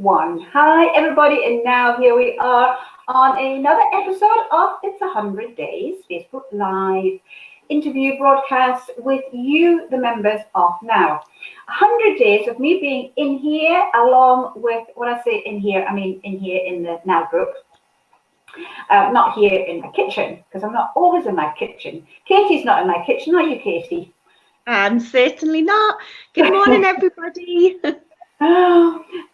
1. Hi everybody, and now here we are on another episode of It's 100 Days Facebook Live interview broadcast with you, the members of Now. 100 days of me being in here, along with, when I say in here, I mean in here in the Now group. Not here in my kitchen, because I'm not always in my kitchen. Katie's not in my kitchen, are you, Katie? I'm certainly not. Good morning, everybody.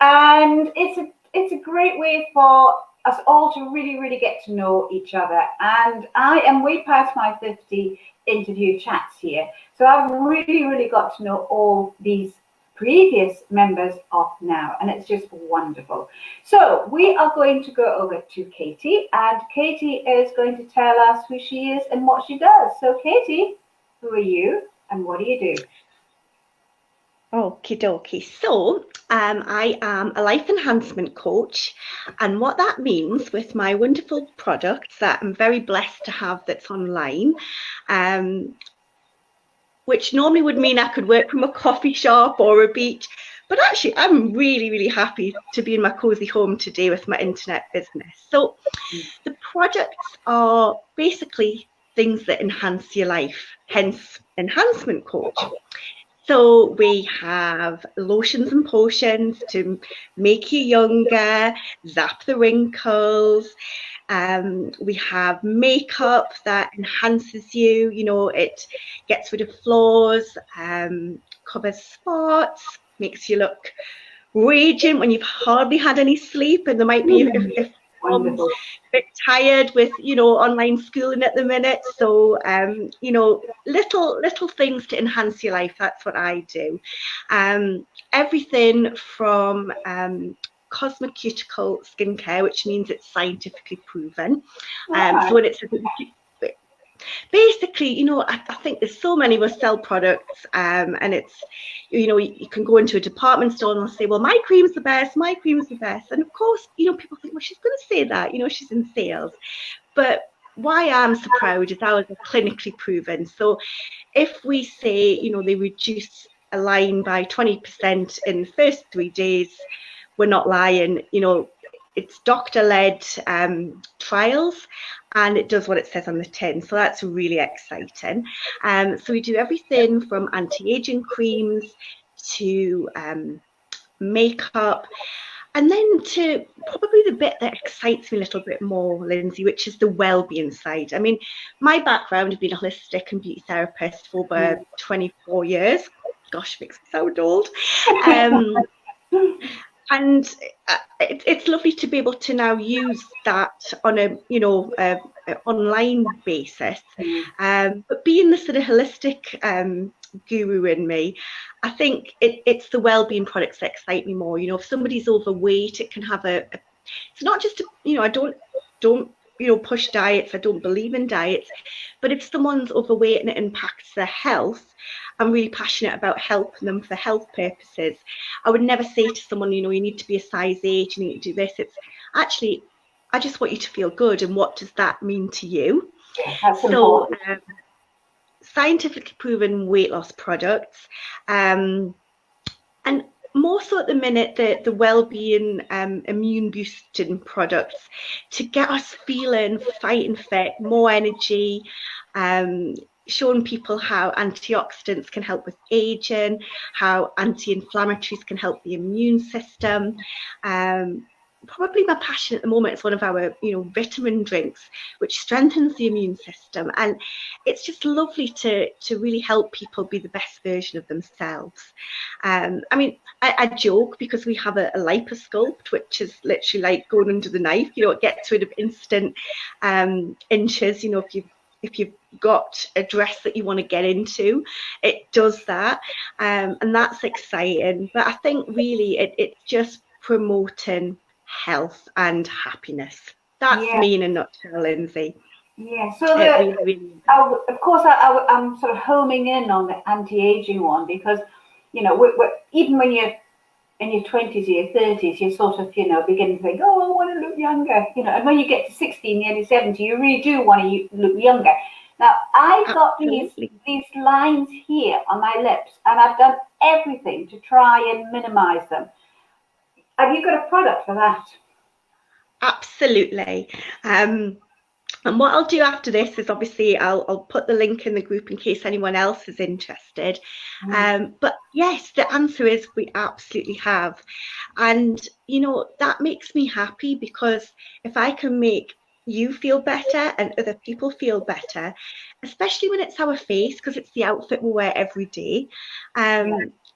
And it's a great way for us all to really get to know each other. And I am way past my 50 interview chats here, so I've really got to know all these previous members of Now, and it's just wonderful. So we are going to go over to Katie, and Katie is going to tell us who she is and what she does. So Katie, who are you and what do you do? Okie dokie. So I am a life enhancement coach, and what that means with my wonderful products that I'm very blessed to have that's online, which normally would mean I could work from a coffee shop or a beach, but actually I'm really happy to be in my cozy home today with my internet business. So the products are basically things that enhance your life, hence enhancement coach. So we have lotions and potions to make you younger, zap the wrinkles. We have makeup that enhances you, you know, it gets rid of flaws, covers spots, makes you look radiant when you've hardly had any sleep, and there might be if a bit tired with, you know, online schooling at the minute. So you know, little things to enhance your life. That's what I do. Everything from cosmetical skincare, which means it's scientifically proven. So when it's basically, you know, I think there's so many of us sell products, and it's, you know, you can go into a department store and they'll say, well, my cream's the best, my cream's the best. And of course, you know, people think, well, she's going to say that, you know, she's in sales. But why I'm so proud is ours are clinically proven. So if we say, you know, they reduce a line by 20% in the first 3 days, we're not lying. You know, it's doctor-led trials, and it does what it says on the tin. So that's really exciting. So we do everything from anti-aging creams to makeup, and then to probably the bit that excites me a little bit more, Lindsay, which is the well-being side. I mean, my background has been a holistic and beauty therapist for over 24 years. Gosh, makes me sound old. And it's lovely to be able to now use that on a, you know, online basis. But being the sort of holistic guru in me, I think it's the well-being products that excite me more. You know, if somebody's overweight, it can have it's not just, you know, I don't you know, push diets. I don't believe in diets. But if someone's overweight and it impacts their health, I'm really passionate about helping them for health purposes. I would never say to someone, you know, you need to be a size 8, you need to do this. It's actually, I just want you to feel good. And what does that mean to you? So scientifically proven weight loss products. And more so at the minute, the well-being immune boosting products to get us feeling fighting fit, more energy, showing people how antioxidants can help with aging, how anti-inflammatories can help the immune system. Probably my passion at the moment is one of our, you know, vitamin drinks, which strengthens the immune system. And it's just lovely to really help people be the best version of themselves. I mean, I joke because we have a liposculpt, which is literally like going under the knife. You know, it gets rid of instant inches. You know, if you've got a dress that you want to get into, it does that, and that's exciting. But I think really it's just promoting health and happiness. That's me in a nutshell, Lindsay. Yeah, so of course I'm sort of homing in on the anti-aging one, because, you know, even when you're in your 20s or your 30s, you're sort of, you know, beginning to think, oh, I want to look younger, you know, and when you get to 60, nearly 70, you really do want to look younger. Now, I've got these lines here on my lips, and I've done everything to try and minimize them. have you got a product for that? Absolutely. And what I'll do after this is obviously I'll put the link in the group in case anyone else is interested. But yes, the answer is we absolutely have. And, you know, that makes me happy, because if I can make you feel better and other people feel better, especially when it's our face, because it's the outfit we wear every day,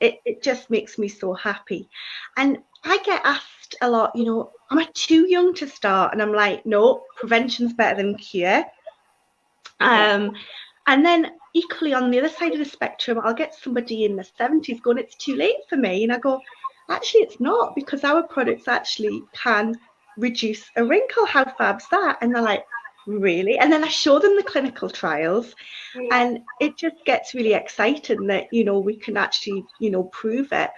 it just makes me so happy. And I get asked a lot, you know, am I too young to start? And I'm like, no, prevention's better than cure. And then equally on the other side of the spectrum, I'll get somebody in the 70s going, it's too late for me. And I go, actually, it's not, because our products actually can reduce a wrinkle. How fab's that? And they're like, really? And then I show them the clinical trials, and it just gets really exciting that, you know, we can actually, you know, prove it.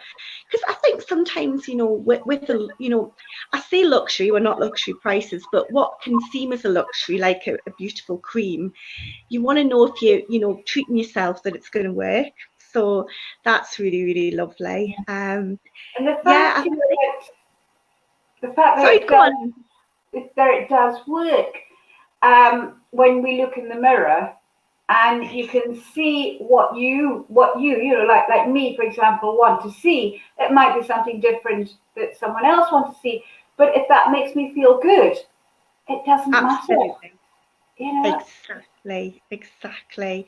Because I think sometimes, you know, with the, you know, I say luxury, we're not luxury prices, but what can seem as a luxury, like a beautiful cream, you want to know if you know, treating yourself, that it's going to work. So that's really, really lovely. And the fact, that it does work. When we look in the mirror and you can see what you know, like me, for example, want to see, it might be something different that someone else wants to see, but if that makes me feel good, it doesn't matter. You know? Exactly.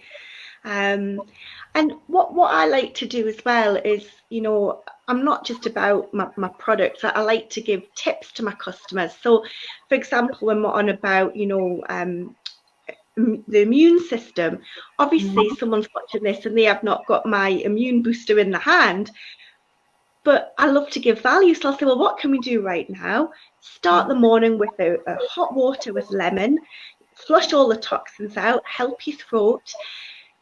And what I like to do as well is, you know, I'm not just about my products. I like to give tips to my customers. So, for example, when we're on about, you know, the immune system, obviously someone's watching this and they have not got my immune booster in the hand, but I love to give value. So I'll say, well, what can we do right now? Start the morning with a hot water with lemon, flush all the toxins out, help your throat.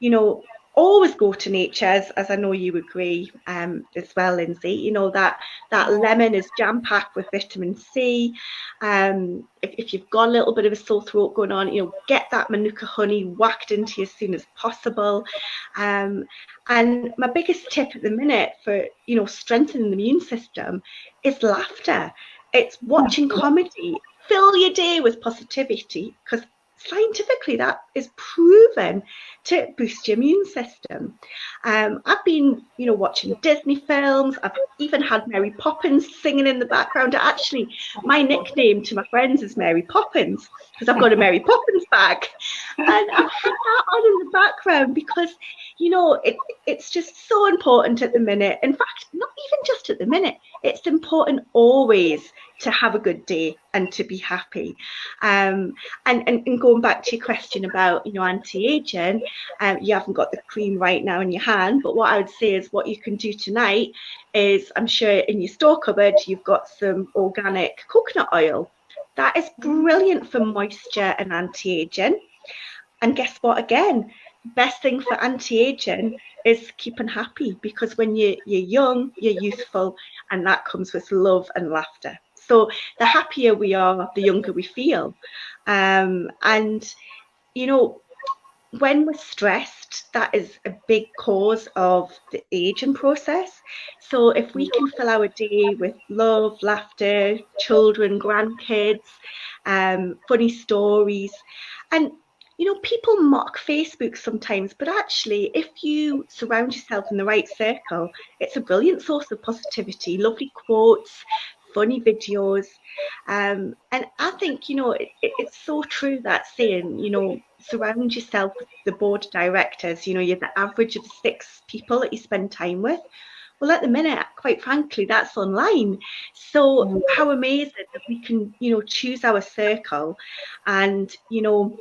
You know, always go to nature, as I know you agree as well, Lindsay. You know, that lemon is jam-packed with vitamin C. If you've got a little bit of a sore throat going on, you know, get that Manuka honey whacked into you as soon as possible. And my biggest tip at the minute for, you know, strengthening the immune system is laughter. It's watching comedy. Fill your day with positivity, because scientifically that is proven to boost your immune system. I've been, you know, watching Disney films. I've even had Mary Poppins singing in the background. Actually, my nickname to my friends is Mary Poppins, because I've got a Mary Poppins bag, and I've had that on in the background because, you know, it's just so important at the minute. In fact, not even just at the minute, it's important always to have a good day and to be happy. And going back to your question about, you know, anti-aging, you haven't got the cream right now in your hand, but what I would say is what you can do tonight is, I'm sure in your store cupboard you've got some organic coconut oil. That is brilliant for moisture and anti-aging. And guess what, again, best thing for anti-aging is keeping happy, because when you're young, you're youthful, and that comes with love and laughter. So the happier we are, the younger we feel. And, you know, when we're stressed, that is a big cause of the aging process. So if we can fill our day with love, laughter, children, grandkids, funny stories, and, you know, people mock Facebook sometimes, but actually, if you surround yourself in the right circle, it's a brilliant source of positivity, lovely quotes, funny videos. And I think, you know, it's so true, that saying, you know, surround yourself with the board of directors. You know, you're the average of 6 people that you spend time with. Well, at the minute, quite frankly, that's online. So how amazing that we can, you know, choose our circle. And, you know,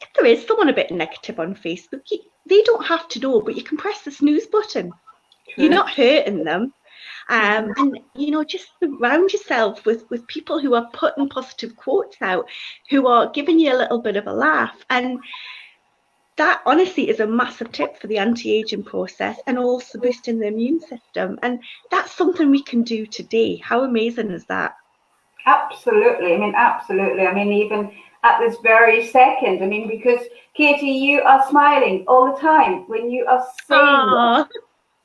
if there is someone a bit negative on Facebook, they don't have to know, but you can press the snooze button. You're not hurting them. And, you know, just surround yourself with people who are putting positive quotes out, who are giving you a little bit of a laugh. And that honestly is a massive tip for the anti-aging process, and also boosting the immune system. And that's something we can do today. How amazing is that? Absolutely. I mean, absolutely. I mean, even at this very second, I mean, because Katy, you are smiling all the time when you are saying that.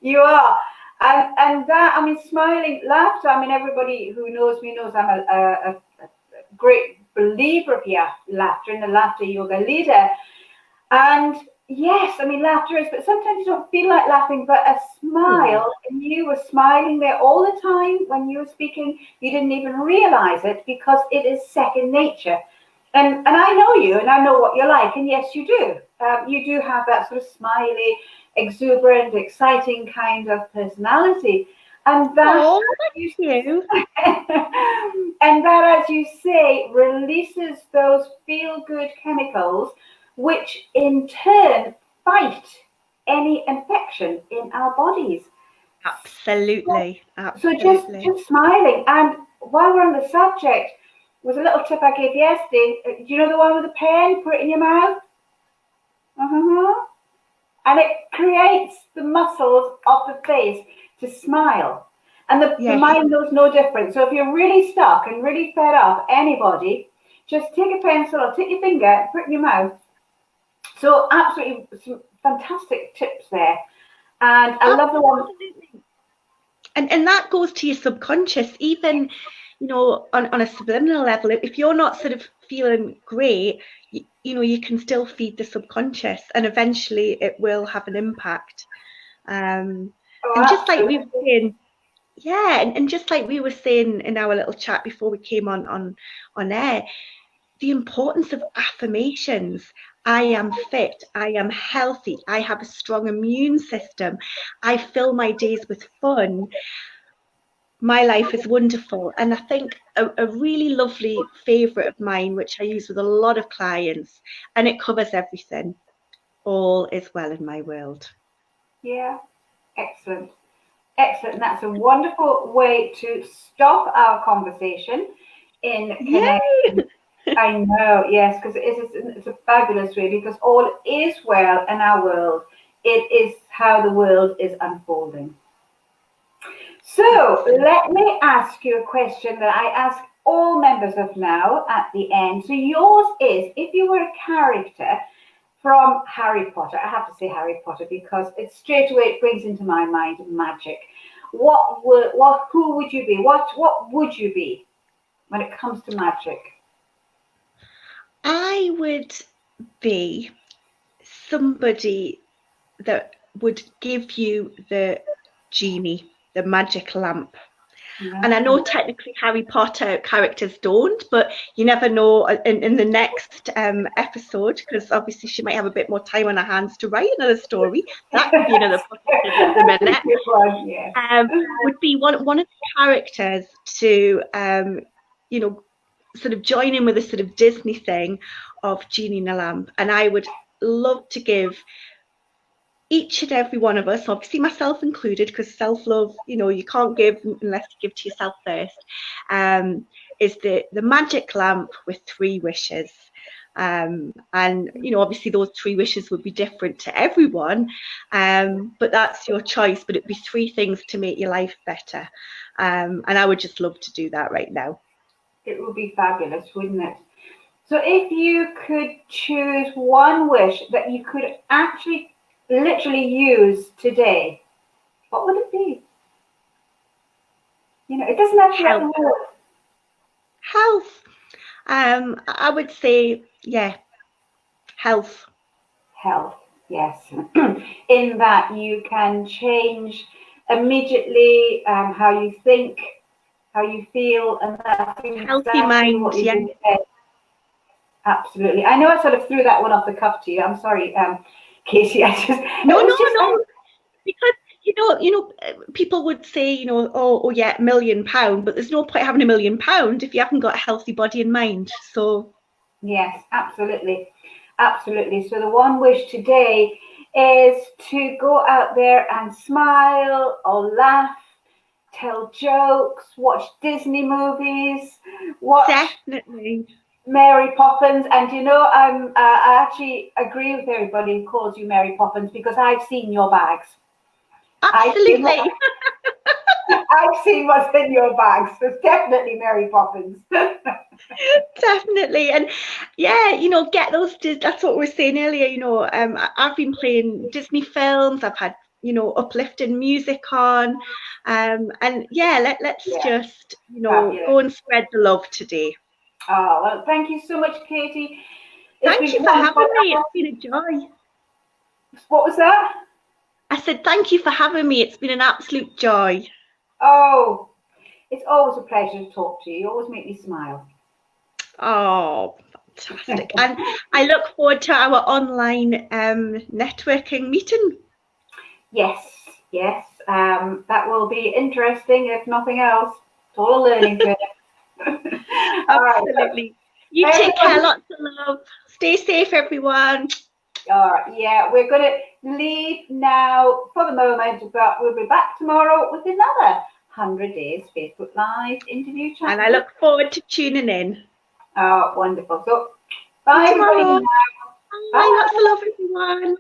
You are. And that, I mean, smiling, laughter, I mean, everybody who knows me knows I'm a great believer of laughter and the laughter yoga leader. And yes, I mean, laughter is, but sometimes you don't feel like laughing, but a smile, and you were smiling there all the time when you were speaking, you didn't even realize it because it is second nature. And I know you, and I know what you're like, and yes, you do. You do have that sort of smiley, exuberant, exciting kind of personality. And that, and that, as you say, releases those feel-good chemicals, which in turn fight any infection in our bodies. Absolutely. So just smiling. And while we're on the subject, was a little tip I gave yesterday. Do you know the one with the pen? Put it in your mouth. And it creates the muscles of the face to smile. And the mind knows no different. So if you're really stuck and really fed up, anybody, just take a pencil or take your finger, put it in your mouth. So absolutely some fantastic tips there. And I love the one. And that goes to your subconscious, even, you know, on a subliminal level. If you're not sort of feeling great, you know, you can still feed the subconscious, and eventually it will have an impact. And just like we were saying, and just like we were saying in our little chat before we came on air, the importance of affirmations. I am fit, I am healthy, I have a strong immune system, I fill my days with fun, my life is wonderful. And I think a really lovely favourite of mine, which I use with a lot of clients, and it covers everything: all is well in my world. Yeah, excellent. Excellent. That's a wonderful way to stop our conversation in connection. I know, yes, because it's a fabulous way, because all is well in our world. It is how the world is unfolding. So let me ask you a question that I ask all members of now at the end. So yours is, if you were a character from Harry Potter, I have to say Harry Potter because it straight away it brings into my mind magic. Who would you be? What would you be when it comes to magic? I would be somebody that would give you the genie, the magic lamp. And I know technically Harry Potter characters don't, but you never know in the next episode, because obviously she might have a bit more time on her hands to write another story. That could be another at the minute. Would be one of the characters to, you know, sort of join in with a sort of Disney thing of Genie in a Lamp. And I would love to give each and every one of us, obviously myself included, because self-love, you know, you can't give unless you give to yourself first, is the magic lamp with 3 wishes. And, you know, obviously those 3 wishes would be different to everyone, but that's your choice. But it'd be 3 things to make your life better. And I would just love to do that right now. It would be fabulous, wouldn't it? So if you could choose one wish that you could actually literally use today, what would it be? You know, it doesn't have to be the word. Health. I would say, health. Health, yes. In that you can change immediately how you think, how you feel, and that's healthy mind. Absolutely. I know I sort of threw that one off the cuff to you. I'm sorry, Katie. No. Because you know, people would say, you know, oh yeah, £1 million, but there's no point having £1 million if you haven't got a healthy body and mind. So yes, absolutely, absolutely. So the one wish today is to go out there and smile or laugh, tell jokes, watch Disney movies, definitely Mary Poppins. And you know, I actually agree with everybody who calls you Mary Poppins, because I've seen your bags. Absolutely. I've seen what's in your bags. So it's definitely Mary Poppins. Definitely. And yeah, you know, get those, that's what we were saying earlier, you know, I've been playing Disney films, I've had you know, uplifting music on, and yeah, let's just, you know, go and spread the love today. Oh, well, thank you so much, Katy. Thank you for having me. It's been a joy. What was that? I said thank you for having me. It's been an absolute joy. Oh, it's always a pleasure to talk to you. You always make me smile. Oh, fantastic. And I look forward to our online networking meeting. Yes, yes. That will be interesting, if nothing else. It's all a learning curve. Absolutely. Right. You take care, lots of love. Stay safe, everyone. All right, yeah, we're going to leave now for the moment, but we'll be back tomorrow with another 100 Days Facebook Live interview chat. And I look forward to tuning in. Oh, wonderful. So, bye, everybody. Bye, lots of love, everyone.